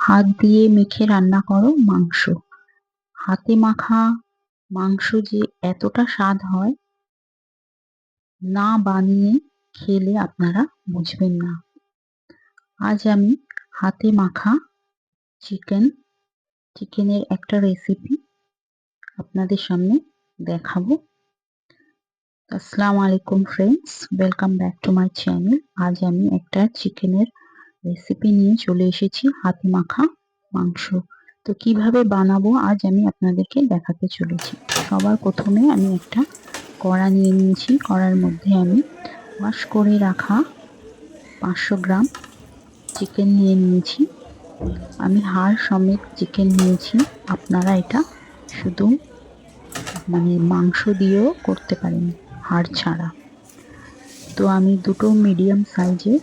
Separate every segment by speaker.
Speaker 1: হাত দিয়ে মেখে রান্না করো মাংস। হাতে মাখা মাংস যে এতটা স্বাদ হয়, না বানিয়ে খেলে আপনারা বুঝবেন না। আজ আমি হাতে মাখা চিকেনের একটা রেসিপি আপনাদের সামনে দেখাবো। আসসালামু আলাইকুম friends, welcome back to my channel. আজ আমি একটা চিকেনের রেসিপি নিয়ে চলে এসেছি, হাতে মাখা মাংস। তো কিভাবে বানাবো আজ আমি আপনাদেরকে দেখাতে চলেছি। সবার প্রথমে আমি একটা কড়া নিয়ে নিয়েছি। কড়ার মধ্যে আমি ওয়াশ করে রাখা 500 গ্রাম চিকেন নিয়ে নিয়েছি। আমি হাড় সমেত চিকেন নিয়েছি। আপনারা এটা শুধু মাংস দিয়েও করতে পারেন, হাড় ছাড়া। তো আমি দুটো মিডিয়াম সাইজের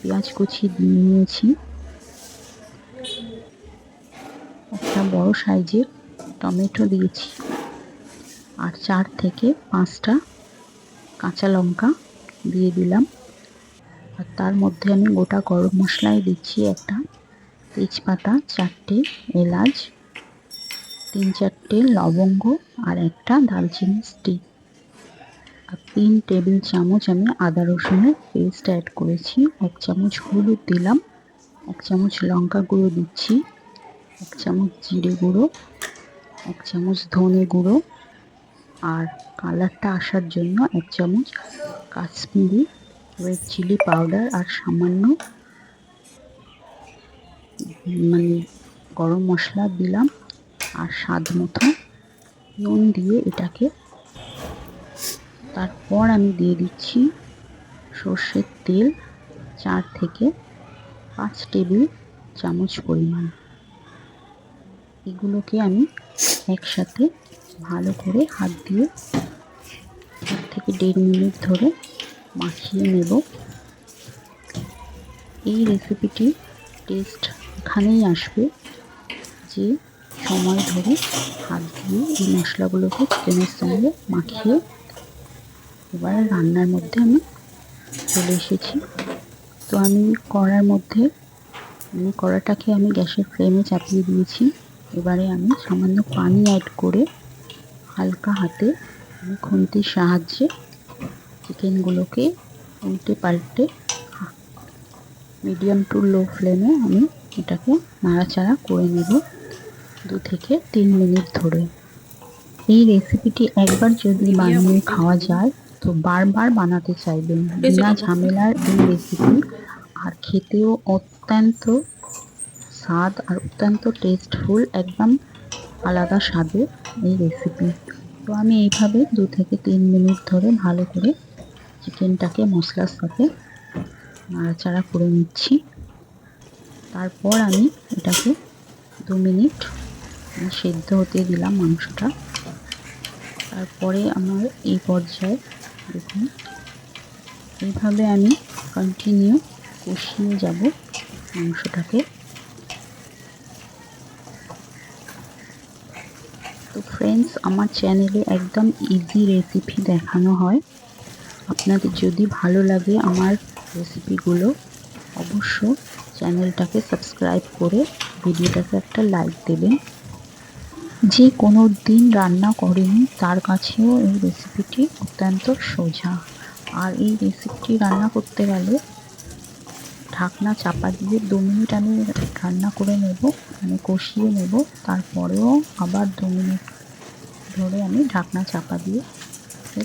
Speaker 1: পেঁয়াজ কুচি দিয়ে নিয়েছি, একটা বড় সাইজের টমেটো দিয়েছি, আর 4 থেকে 5টা কাঁচা লঙ্কা দিয়ে দিলাম। আর তার মধ্যে আমি গোটা গরম মশলাই দিচ্ছি, একটা তেজপাতা, 4টে এলাচ, 3-4টে লবঙ্গ, আর একটা দারচিনি স্টিক, আর 3 টেবিল চামচ আমি আদা রসুনের পেস্ট অ্যাড করেছি। 1 চামচ হলুদ দিলাম, 1 চামচ লঙ্কা গুঁড়ো দিচ্ছি, 1 চামচ জিরে গুঁড়ো, 1 চামচ ধনে গুঁড়ো, আর কালারটা আসার জন্য 1 চামচ কাশ্মীরি রেড চিলি পাউডার, আর সামান্য গরম মশলা দিলাম, আর স্বাদ মতো নুন দিয়ে এটাকে। তারপর আমি দিয়ে দিচ্ছি সর্ষের তেল, 4 থেকে 5 টেবিল চামচ পরিমাণ। এগুলোকে আমি একসাথে ভালো করে হাত দিয়ে 1 থেকে 1.5 মিনিট ধরে মাখিয়ে নেব। এই রেসিপিটি টেস্ট এখানেই আসবে যে সময় ধরে হাত দিয়ে এই মশলাগুলোকে চিকেনের সঙ্গে মাখিয়ে। এবার রান্নার মধ্যে আমি চলে এসেছি। তো আমি কড়াটাকে আমি গ্যাসের ফ্লেমে চাপিয়ে দিয়েছি। এবারে আমি সামান্য পানি অ্যাড করে হালকা হাতে আমি খুন্তির সাহায্যে চিকেনগুলোকে উল্টে পাল্টে মিডিয়াম টু লো ফ্লেমে আমি এটাকে নাড়াচাড়া করে নেব 2 থেকে 3 মিনিট ধরে। এই রেসিপিটি একবার যদি বানিয়ে খাওয়া যায় তো বারবার বানাতে চাইবেন। বিনা ঝামেলার এই রেসিপি, আর খেতেও অত্যন্ত স্বাদ আর অত্যন্ত টেস্টফুল, একদম আলাদা স্বাদের এই রেসিপি। তো আমি এইভাবে 2 থেকে 3 মিনিট ধরে ভালো করে চিকেনটাকে মশলার সাথে নাড়াচাড়া করে নিচ্ছি। তারপর আমি এটাকে 2 মিনিট সেদ্ধ হতে দিলাম মাংসটা। তারপরে আমার এই পর্যায়ে দেখুন, এইভাবে আমি কন্টিনিউ কষিয়ে যাব মাংসটাকে। তো ফ্রেন্ডস, আমার চ্যানেলে একদম ইজি রেসিপি দেখানো হয়। আপনাদের যদি ভালো লাগে আমার রেসিপিগুলো, অবশ্য চ্যানেলটাকে সাবস্ক্রাইব করে ভিডিওটাকে একটা লাইক দেবেন। যে কোনো দিন রান্না করেনি তার কাছেও এই রেসিপিটি অত্যন্ত সোজা। আর এই রেসিপিটি রান্না করতে গেলে ঢাকনা চাপা দিয়ে 2 মিনিট আমি রান্না করে নেব, কষিয়ে নেব। তারপরেও আবার 2 মিনিট ধরে আমি ঢাকনা চাপা দিয়ে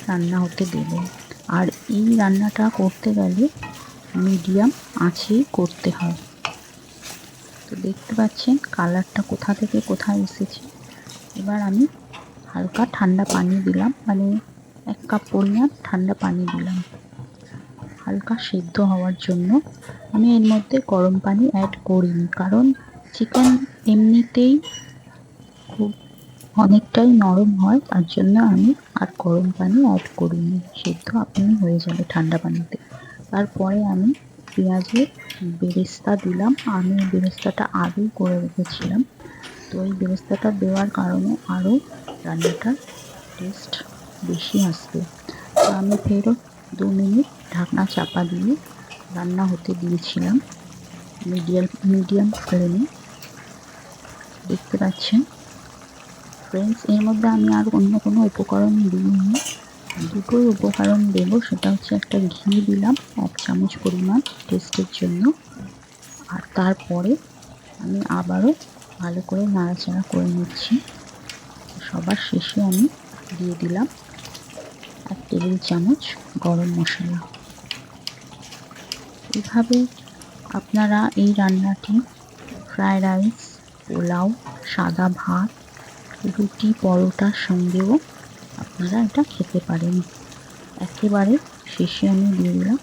Speaker 1: রান্না হতে দেব। আর এই রান্নাটা করতে গেলে মিডিয়াম আঁচেই করতে হয়। তো দেখতে পাচ্ছেন কালারটা কোথা থেকে কোথায় এসেছে। এবার আমি হালকা ঠান্ডা পানি দিলাম, 1 কাপ পরিমাণ ঠান্ডা পানি দিলাম হালকা সেদ্ধ হওয়ার জন্য। আমি এর মধ্যে গরম পানি অ্যাড করিনি, কারণ চিকেন এমনিতেই খুব অনেকটাই নরম হয়, তার জন্য আমি আর গরম পানি অ্যাড করিনি। সেদ্ধ আপনি হয়ে যাবে ঠান্ডা পানিতে। তারপরে আমি পেঁয়াজের বেরেস্তা দিলাম। আমি বেরেস্তাটা আগেই করে রেখেছিলাম, তো এই বেরেস্তাটা দেওয়ার কারণে আরও রান্নাটার টেস্ট বেশি আসবে। তো আমি ফেরও 2 মিনিট ঢাকনা চাপা দিয়ে রান্না হতে দিয়েছিলাম মিডিয়াম ফ্লেমে। দেখতে পাচ্ছেন ফ্রেন্ডস, এর মধ্যে আমি আর অন্য কোনো উপকরণ দিইনি, দুটোই উপকরণ দেবো। সেটা হচ্ছে একটা ঘি দিলাম 1 চামচ পরিমাণ টেস্টের জন্য, আর তারপরে আমি আবারও ভালো করে নাড়াচাড়া করে নিচ্ছি। সবার শেষে আমি দিয়ে দিলাম 1 টেবিল চামচ গরম মশলা। এভাবে আপনারা এই রান্নাটি ফ্রায়েড রাইস, পোলাও, সাদা ভাত, রুটি, পরোটার সঙ্গেও আপনারা এটা খেতে পারেন। একেবারে শেষে আমি দিয়ে দিলাম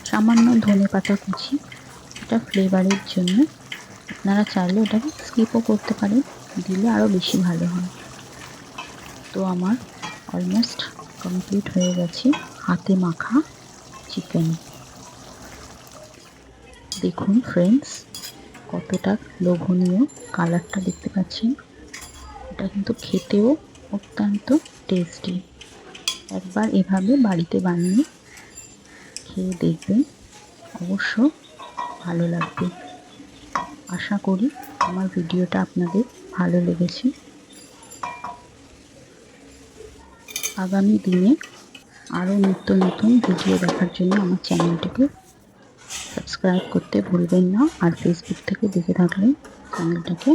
Speaker 1: সামান্য ধনেপাতা কুচি, এটা ফ্লেভারের জন্য। আপনারা চাইলে এটাকে স্কিপও করতে পারেন, দিলে আরও বেশি ভালো হয়। তো আমার অলমোস্ট কমপ্লিট হয়ে গেছে হাতে মাখা চিকেন। দেখুন ফ্রেন্ডস, কতটা লোভনীয় কালারটা দেখতে পাচ্ছেন। এটা কিন্তু খেতেও অত্যন্ত টেস্টি। একবার এভাবে বাড়িতে বানিয়ে খেয়ে দেখবেন, অবশ্য ভালো লাগবে। আশা করি আমার ভিডিওটা আপনাদের ভালো লেগেছে। আগামী দিনে আরও নিত্য নতুন ভিডিও দেখার জন্য আমার চ্যানেলটিকে সাবস্ক্রাইব করতে ভুলবেন না, আর ফেসবুক থেকে দেখে থাকলে চ্যানেলটাকে